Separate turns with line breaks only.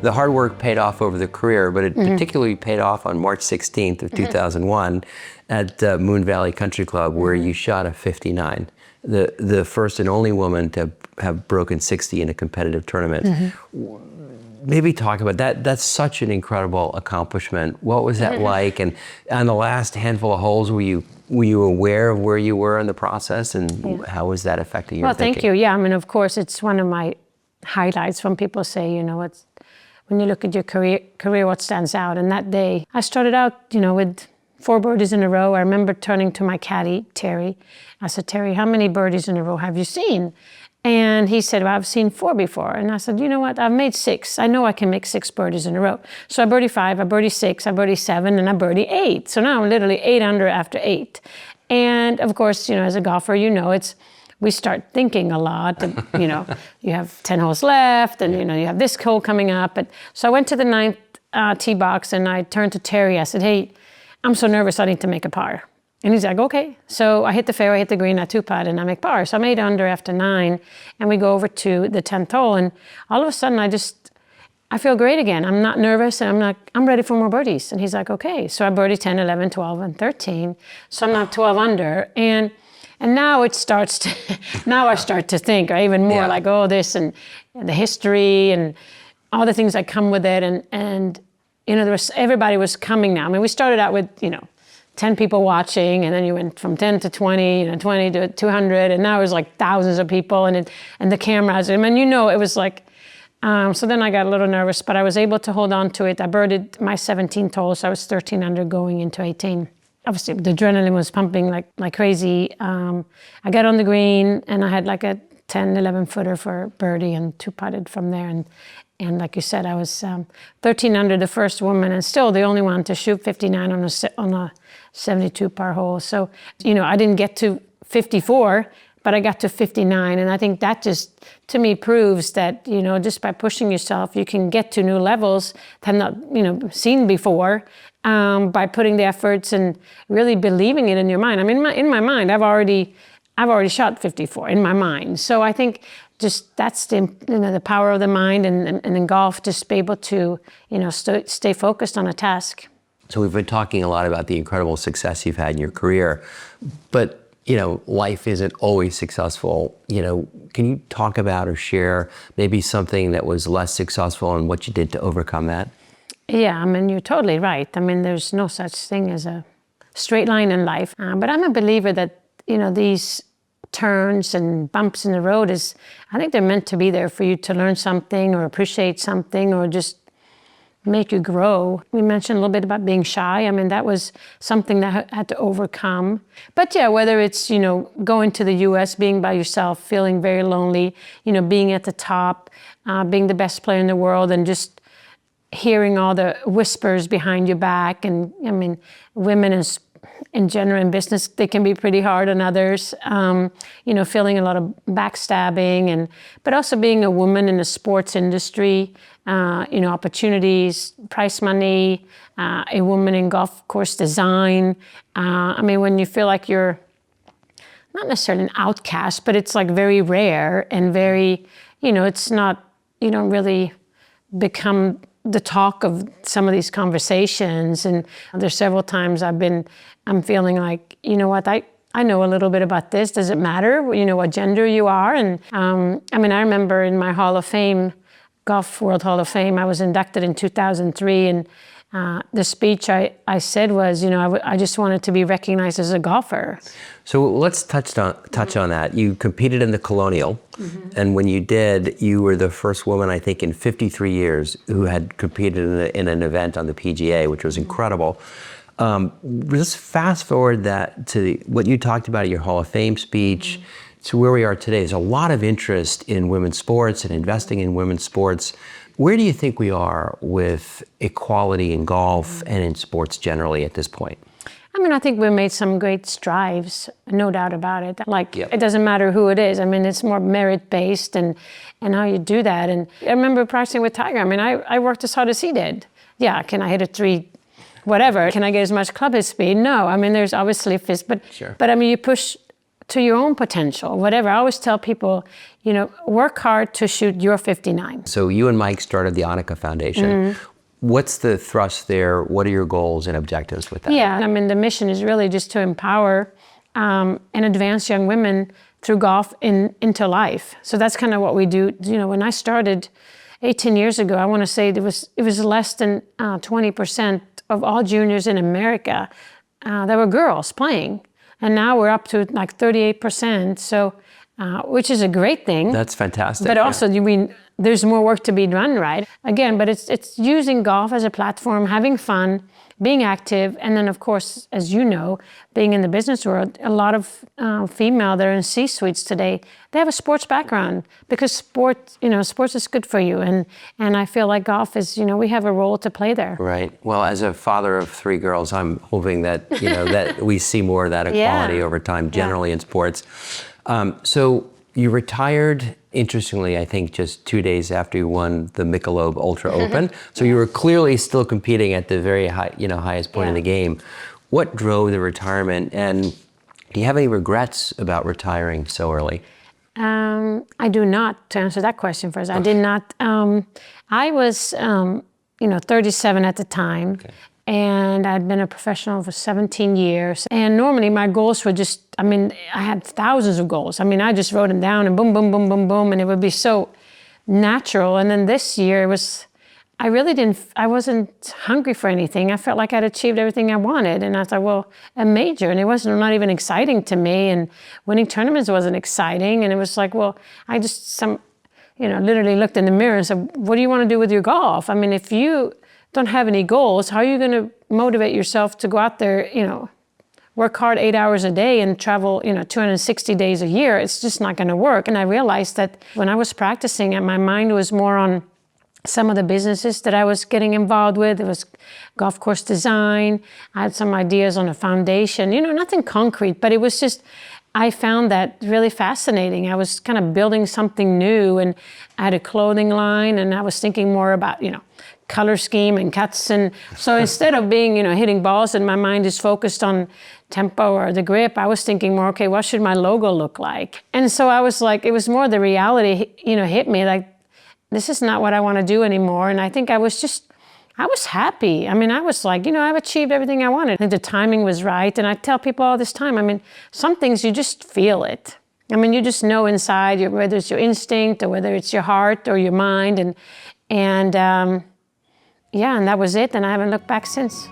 The hard work paid off over the career, but it particularly paid off on March 16th of 2001 at Moon Valley Country Club, where you shot a 59. The first and only woman to have broken 60 in a competitive tournament. Maybe talk about that. That's such an incredible accomplishment. What was that like? And on the last handful of holes, were you aware of where you were in the process, and how was that affecting your thinking?
Thank you. Yeah, I mean, of course, it's one of my highlights when people say, you know, when you look at your career, what stands out? And that day, I started out, you know, with 4 birdies in a row. I remember turning to my caddy, Terry. I said, Terry, how many birdies in a row have you seen? And he said, well, I've seen 4 before. And I said, you know what? I've made 6. I know I can make 6 birdies in a row. So I birdie 5, I birdie 6, I birdie 7, and I birdie 8. So now I'm literally 8 under after 8. And of course, you know, as a golfer, you know, we start thinking a lot. You know, you have 10 holes left, and you know, you have this hole coming up. And so I went to the 9th tee box, and I turned to Terry. I said, hey, I'm so nervous, I need to make a par. And he's like, okay. So I hit the fairway, I hit the green, I 2-putt, and I make par. So I'm 8 under after 9, and we go over to the 10th hole, and all of a sudden I feel great again. I'm not nervous, and I'm ready for more birdies. And he's like, okay. So I birdie 10, 11, 12, and 13. So I'm now 12 under, and now it starts to, now I start to think even more like, oh, this and the history and all the things that come with it. And you know, everybody was coming now. I mean, we started out with, you know, 10 people watching, and then you went from 10 to 20, you know, 20 to 200, and now it was like thousands of people, and the cameras. I mean, you know, it was like, so then I got a little nervous, but I was able to hold on to it. I birdied my 17th hole, so I was 13 under going into 18. Obviously, the adrenaline was pumping like crazy. I got on the green, and I had like a 10, 11 footer for birdie, and 2-putted from there. And like you said, I was 13 under, the first woman, and still the only one to shoot 59 on a 72 par hole. So, you know, I didn't get to 54, but I got to 59. And I think that just, to me, proves that, you know, just by pushing yourself, you can get to new levels that I've not, you know, seen before, by putting the efforts and really believing it in your mind. I mean, in my mind, I've already shot 54 in my mind. So I think just that's the power of the mind, and in golf, just be able to, you know, stay focused on a task.
So we've been talking a lot about the incredible success you've had in your career, but you know, life isn't always successful. You know, can you talk about or share maybe something that was less successful and what you did to overcome that?
Yeah, I mean, you're totally right. I mean, there's no such thing as a straight line in life. But I'm a believer that, you know, these turns and bumps in the road I think they're meant to be there for you to learn something or appreciate something or just make you grow. We mentioned a little bit about being shy. I mean, that was something that I had to overcome. But yeah, whether it's, you know, going to the US, being by yourself, feeling very lonely, you know, being at the top, being the best player in the world, and just hearing all the whispers behind your back. And I mean, women in general in business, they can be pretty hard on others, you know, feeling a lot of backstabbing, but also being a woman in the sports industry, you know, opportunities, prize money, a woman in golf course design. I mean, when you feel like you're not necessarily an outcast, but it's like very rare and very, you know, it's not, you don't really become the talk of some of these conversations. And there's several times I'm feeling like, you know what, I know a little bit about this. Does it matter, you know, what gender you are? And I mean, I remember in my Hall of Fame, Golf World Hall of Fame, I was inducted in 2003, and the speech I said was, you know, I just wanted to be recognized as a golfer.
So let's touch on that. You competed in the Colonial, and when you did, you were the first woman, I think, in 53 years who had competed in an event on the PGA, which was incredible. Let's fast forward that to what you talked about at your Hall of Fame speech to where we are today. There's a lot of interest in women's sports and investing in women's sports. Where do you think we are with equality in golf and in sports generally at this point?
I mean, I think we made some great strides, no doubt about it. Like, It doesn't matter who it is. I mean, it's more merit-based and how you do that. And I remember practicing with Tiger. I mean, I worked as hard as he did. Yeah, can I hit a 3, whatever? Can I get as much club head speed? No. I mean, there's obviously but I mean, you push to your own potential, whatever. I always tell people, you know, work hard to shoot your 59.
So you and Mike started the Annika Foundation. What's the thrust there? What are your goals and objectives with that?
Yeah, I mean, the mission is really just to empower and advance young women through golf into life. So that's kind of what we do. You know, when I started 18 years ago, I want to say it was less than 20% of all juniors in America that were girls playing. And now we're up to like 38%, so which is a great thing.
That's fantastic.
But also, you mean there's more work to be done, right? Again, but it's using golf as a platform, having fun, being active, and then of course, as you know, being in the business world, a lot of female that are in C-suites today, they have a sports background because sports is good for you, and I feel like golf is, you know, we have a role to play there.
Right. Well, as a father of 3 girls, I'm hoping that, you know, that we see more of that equality over time, generally in sports. So you retired, interestingly, I think just 2 days after you won the Michelob Ultra Open. So you were clearly still competing at the very high, you know, highest point in the game. What drove the retirement, and do you have any regrets about retiring so early?
I do not, to answer that question first. I did not. I was, you know, 37 at the time. Okay. And I'd been a professional for 17 years. And normally my goals were just, I mean, I had thousands of goals. I mean, I just wrote them down and boom, boom, boom, boom, boom, and it would be so natural. And then this year it was, I wasn't hungry for anything. I felt like I'd achieved everything I wanted. And I thought, well, a major, and it wasn't not even exciting to me. And winning tournaments wasn't exciting. And it was like, well, I just, literally looked in the mirror and said, what do you want to do with your golf? I mean, if you don't have any goals, how are you going to motivate yourself to go out there, you know, work hard 8 hours a day and travel, you know, 260 days a year? It's just not going to work. And I realized that when I was practicing, my mind was more on some of the businesses that I was getting involved with. It was golf course design. I had some ideas on a foundation, you know, nothing concrete, but it was just, I found that really fascinating. I was kind of building something new, and I had a clothing line, and I was thinking more about, you know, color scheme and cuts. And so instead of being, you know, hitting balls and my mind is focused on tempo or the grip, I was thinking more, okay, what should my logo look like? And so I was like, it was more the reality, you know, hit me like, this is not what I want to do anymore. And I think I was happy. I mean, I was like, you know, I've achieved everything I wanted. I think the timing was right. And I tell people all this time, I mean, some things you just feel it. I mean, you just know inside, whether it's your instinct or whether it's your heart or your mind. And that was it, and I haven't looked back since.